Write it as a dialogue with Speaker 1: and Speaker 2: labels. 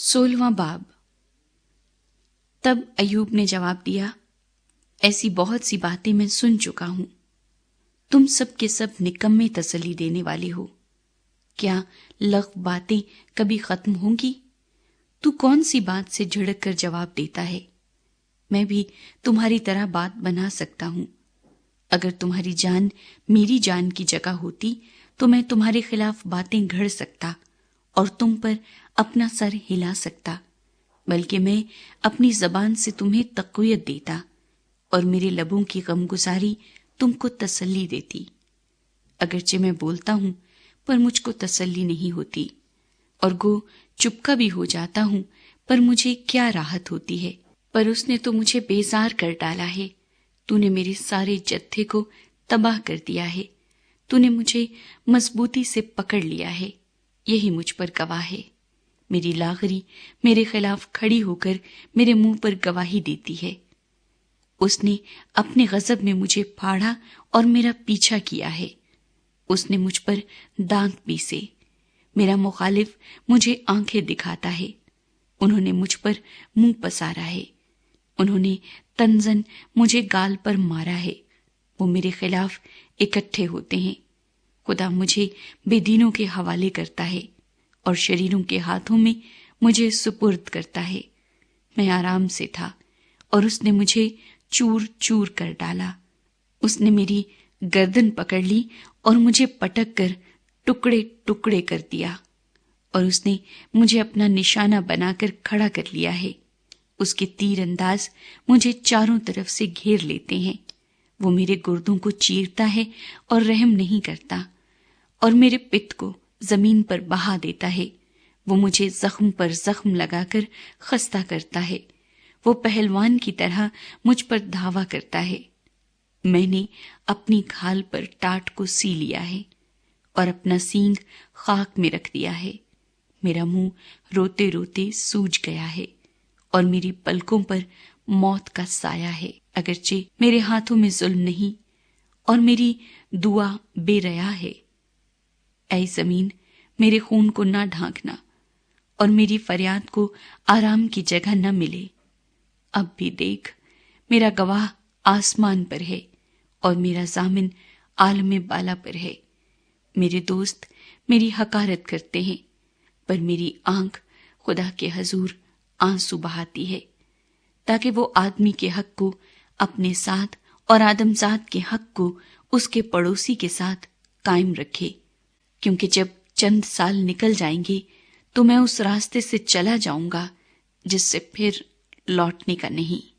Speaker 1: 16واں باب۔ تب ایوب نے جواب دیا، ایسی بہت سی باتیں میں سن چکا ہوں، تم سب کے سب نکمے تسلی دینے والے ہو، کیا لغو باتیں کبھی ختم ہوں گی؟ تو کون سی بات سے جھڑک کر جواب دیتا ہے؟ میں بھی تمہاری طرح بات بنا سکتا ہوں۔ اگر تمہاری جان میری جان کی جگہ ہوتی تو میں تمہارے خلاف باتیں گھڑ سکتا اور تم پر اپنا سر ہلا سکتا، بلکہ میں اپنی زبان سے تمہیں تقویت دیتا اور میرے لبوں کی غمگساری تم کو تسلی دیتی۔ اگرچہ میں بولتا ہوں پر مجھ کو تسلی نہیں ہوتی، اور گو چپکا بھی ہو جاتا ہوں پر مجھے کیا راحت ہوتی ہے۔ پر اس نے تو مجھے بیزار کر ڈالا ہے، تو نے میرے سارے جتھے کو تباہ کر دیا ہے، تو نے مجھے مضبوطی سے پکڑ لیا ہے، یہی مجھ پر گواہ ہے۔ میری لاغری میرے خلاف کھڑی ہو کر میرے منہ پر گواہی دیتی ہے۔ اس نے اپنے غضب میں مجھے پھاڑا اور میرا پیچھا کیا ہے۔ اس نے مجھ پر دانت پیسے، میرا مخالف مجھے آنکھیں دکھاتا ہے۔ انہوں نے مجھ پر منہ پسارا ہے، انہوں نے تنزن مجھے گال پر مارا ہے۔ وہ میرے خلاف اکٹھے ہوتے ہیں۔ خدا مجھے بے دینوں کے حوالے کرتا ہے اور شریروں کے ہاتھوں میں مجھے سپرد کرتا ہے۔ میں آرام سے تھا اور اس نے مجھے چور چور کر ڈالا۔ اس نے میری گردن پکڑ لی اور مجھے پٹک کر ٹکڑے ٹکڑے کر دیا، اور اس نے مجھے اپنا نشانہ بنا کر کھڑا کر لیا ہے۔ اس کے تیر انداز مجھے چاروں طرف سے گھیر لیتے ہیں۔ وہ میرے گردوں کو چیرتا ہے اور رحم نہیں کرتا، اور میرے پت کو زمین پر بہا دیتا ہے۔ وہ مجھے زخم پر زخم لگا کر خستہ کرتا ہے۔ وہ پہلوان کی طرح مجھ پر دھاوا کرتا ہے۔ میں نے اپنی کھال پر ٹاٹ کو سی لیا ہے اور اپنا سینگ خاک میں رکھ دیا ہے۔ میرا منہ روتے روتے سوج گیا ہے اور میری پلکوں پر موت کا سایہ ہے۔ اگرچہ میرے ہاتھوں میں ظلم نہیں اور میری دعا بے ریا ہے، اے زمین میرے خون کو نہ ڈھانکنا اور میری فریاد کو آرام کی جگہ نہ ملے۔ اب بھی دیکھ، میرا گواہ آسمان پر ہے اور میرا ضامن عالم بالا پر ہے۔ میرے دوست میری حقارت کرتے ہیں، پر میری آنکھ خدا کے حضور آنسو بہاتی ہے، تاکہ وہ آدمی کے حق کو اپنے ساتھ اور آدم ذات کے حق کو اس کے پڑوسی کے ساتھ قائم رکھے، کیونکہ جب چند سال نکل جائیں گے تو میں اس راستے سے چلا جاؤں گا جس سے پھر لوٹنے کا نہیں۔